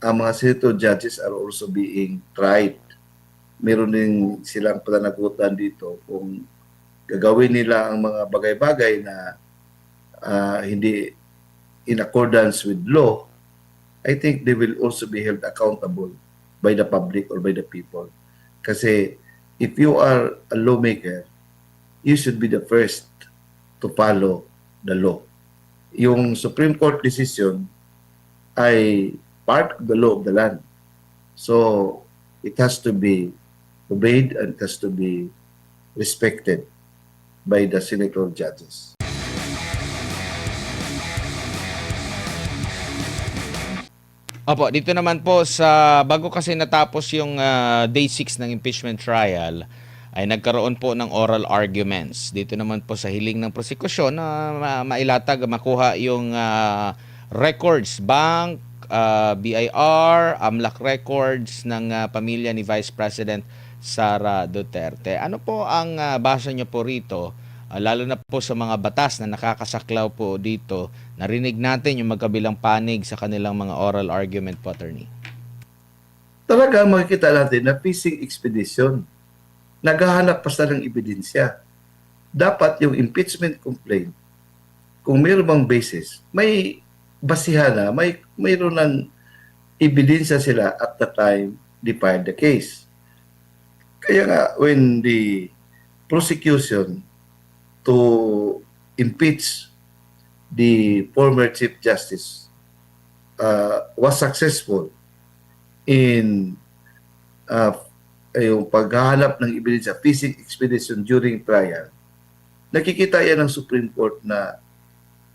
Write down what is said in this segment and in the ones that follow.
ang mga senator judges are also being tried. Meron din silang pananagutan dito kung gagawin nila ang mga bagay-bagay na hindi in accordance with law. I think they will also be held accountable by the public or by the people. Kasi if you are a lawmaker, you should be the first to follow the law. Yung Supreme Court decision ay part of the law of the land. So it has to be obeyed and it has to be respected by the senator judges. Opo, dito naman po sa bago kasi natapos yung day 6 ng impeachment trial ay nagkaroon po ng oral arguments. Dito naman po sa hiling ng prosekusyon na mailatag, makuha yung records, bank, BIR, AMLAC records ng pamilya ni Vice President Sara Duterte. Ano po ang basa nyo po rito? Lalo na po sa mga batas na nakakasaklaw po dito, narinig natin yung magkabilang panig sa kanilang mga oral argument po, attorney. Talaga makikita natin na fishing expedition. Naghahanap pa sila ng ebidensya. Dapat yung impeachment complaint, kung mayroon bang basis, may basihan na, mayroon ng ebidensya sila at the time they filed the case. Kaya nga, when the prosecution to impeach the former Chief Justice was successful in yung paghahanap ng ebidensya, fishing expedition during trial, nakikita yan ng Supreme Court na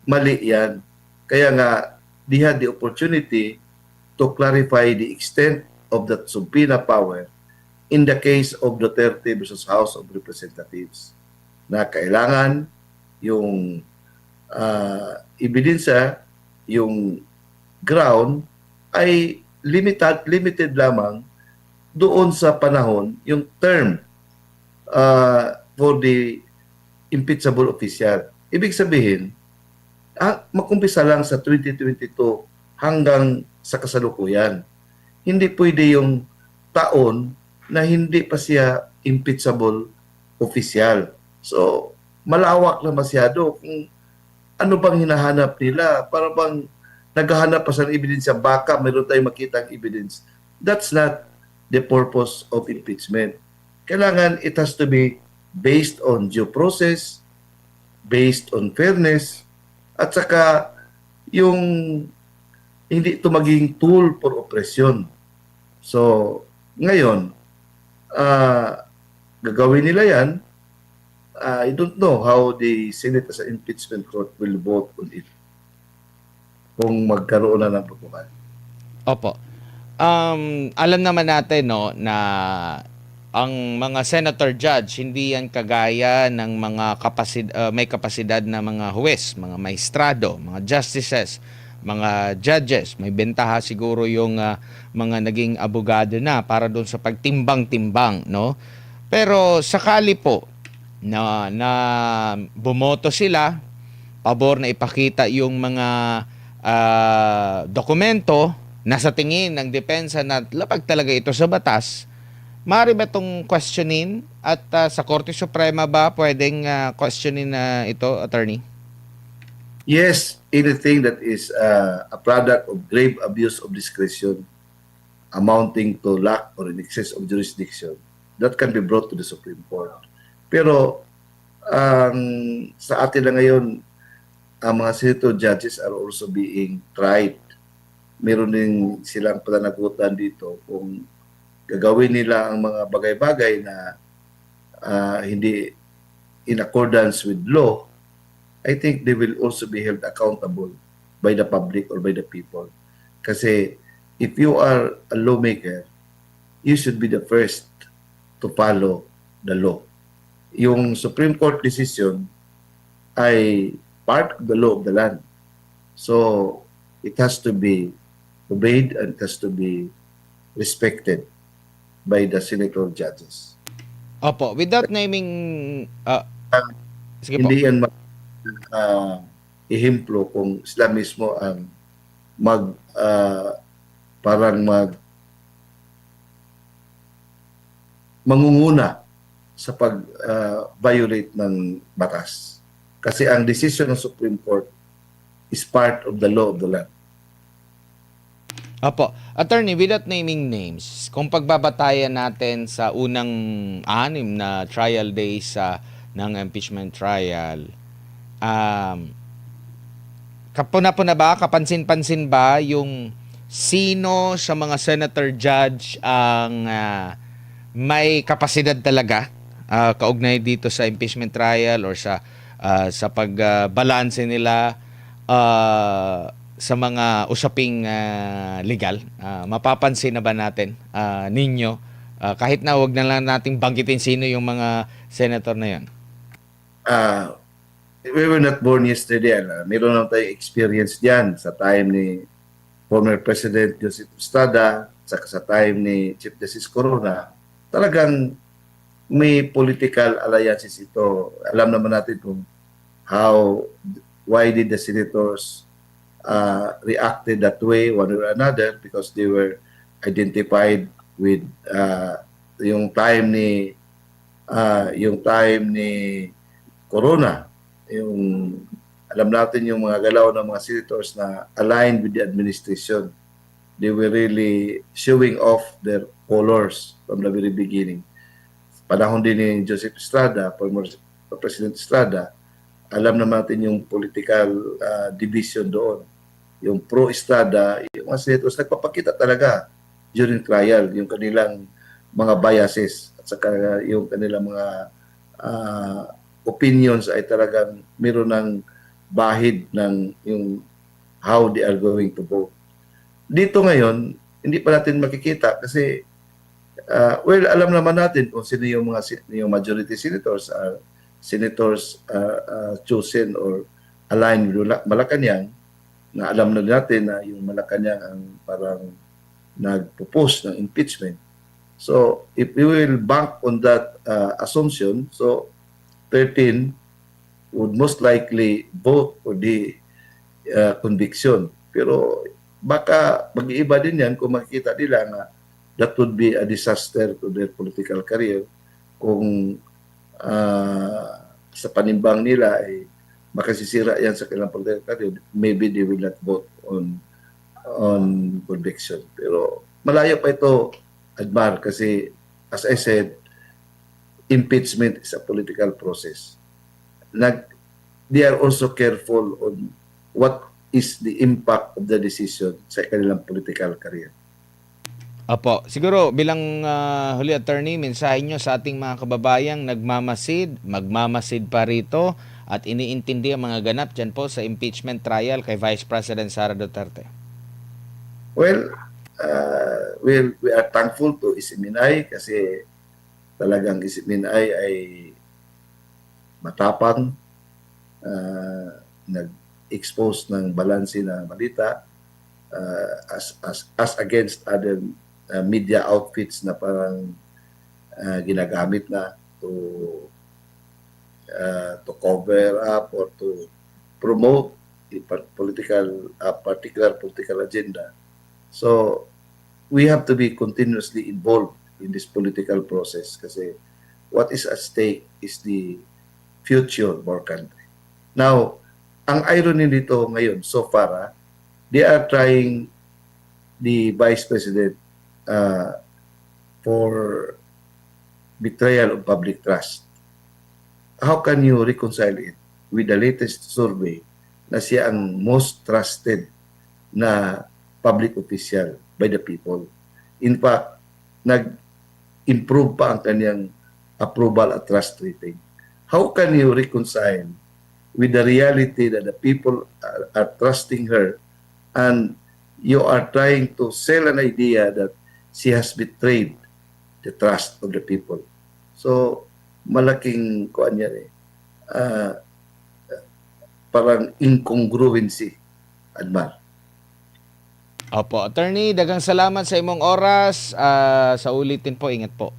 mali yan. Kaya nga, they had the opportunity to clarify the extent of that subpoena power in the case of Duterte versus House of Representatives, na kailangan yung ebidensya, yung ground ay limited lamang doon sa panahon, yung term for the impeachable official. Ibig sabihin, makumpisa lang sa 2022 hanggang sa kasalukuyan. Hindi pwede yung taon na hindi pa siya impeachable official. So, malawak na masyado kung ano bang hinahanap nila. Para bang naghahanap pa sa ebidensya, baka mayroon tayong makitang evidence. That's not the purpose of impeachment. Kailangan it has to be based on due process, based on fairness, at saka yung hindi ito maging tool for oppression. So, ngayon, gagawin nila yan. I don't know how the Senate as an impeachment court will vote on it kung magkaroon na ng pagkuhan. Opo. Alam naman natin no na ang mga senator judge hindi yan kagaya ng mga may kapasidad na mga huwes, mga maestrado, mga justices, mga judges. May bentaha siguro yung mga naging abogado na para doon sa pagtimbang-timbang, no? Pero sakali po na bumoto sila pabor na ipakita yung mga dokumento na sa tingin ng depensa na lapag talaga ito sa batas, maaari ba itong questionin at sa Korte Suprema ba pwedeng questionin na ito, attorney? Yes, anything that is a product of grave abuse of discretion amounting to lack or in excess of jurisdiction, that can be brought to the Supreme Court. Pero sa atin na ngayon, ang mga senator judges are also being tried. Meron din silang pananagutan dito kung gagawin nila ang mga bagay-bagay na hindi in accordance with law. I think they will also be held accountable by the public or by the people. Kasi if you are a lawmaker, you should be the first to follow the law. Yung Supreme Court decision ay part of the law of the land. So it has to be obeyed and it has to be respected by the senator judges. Opo, without naming sige po. Hindi yan ehemplo kung sila mismo ang parang mangunguna sa pag-violate ng batas. Kasi ang decision ng Supreme Court is part of the law of the land. Opo. Attorney, without naming names, kung pagbabatayan natin sa unang 6 na trial days ng impeachment trial, kapuna-puna ba, kapansin-pansin ba yung sino sa mga senator judge ang may kapasidad talaga kaugnay dito sa impeachment trial or sa pagbalanse nila sa mga usaping legal? Mapapansin na ba natin ninyo kahit na wag na lang nating banggitin sino yung mga senator na yon? We were not born yesterday. Meron na tayong experience diyan sa time ni former President Joseph Estrada, sa time ni Chief Justice Corona. Talagang may political alliances ito. Alam naman natin kung why did the senators reacted that way one or another, because they were identified with yung time ni Corona. Yung alam natin yung mga galaw ng mga senators na aligned with the administration. They were really showing off their colors from the very beginning. Panahon din ni Joseph Estrada, former President Estrada, alam naman natin yung political division doon. Yung pro-Estrada, yung mga senators, nagpapakita talaga during trial, yung kanilang mga biases at saka yung kanilang mga opinions ay talagang meron ng bahid ng yung how they are going to vote. Dito ngayon, hindi pa natin makikita kasi alam naman natin kung sino yung yung majority senators chosen or aligned with Malacanang, na alam na natin na yung Malacanang ang parang nagpo-post ng impeachment. So, if we will bank on that assumption, so 13 would most likely vote for the conviction. Pero baka mag-iiba din yan kung makikita nila na that would be a disaster to their political career kung sa panimbang nila ay makasisira yan sa kanilang political career. Maybe they will not vote on conviction. Pero malayo pa ito, Admar, kasi as I said, impeachment is a political process. They are also careful on what is the impact of the decision sa kanilang political career. Apo, siguro bilang huli, attorney, mensahe nyo sa ating mga kababayang magmamasid pa rito at iniintindi ang mga ganap dyan po sa impeachment trial kay Vice President Sara Duterte. Well, we are thankful to Isiminay kasi talagang Isiminay ay matapang, nag-expose ng balanse na balita as against other media outfits na parang ginagamit na to cover up or to promote a particular political agenda. So we have to be continuously involved in this political process kasi what is at stake is the future of our country. Now, ang irony nito ngayon so far, they are trying the Vice President for betrayal of public trust. How can you reconcile it with the latest survey na siya ang most trusted na public official by the people? In fact, nag-improve pa ang kanyang approval at trust rating. How can you reconcile with the reality that the people are trusting her and you are trying to sell an idea that she has betrayed the trust of the people? So, malaking kuan yan parang incongruency, Admar. Opo, attorney, daghang salamat sa imong oras. Sa ulitin po, ingat po.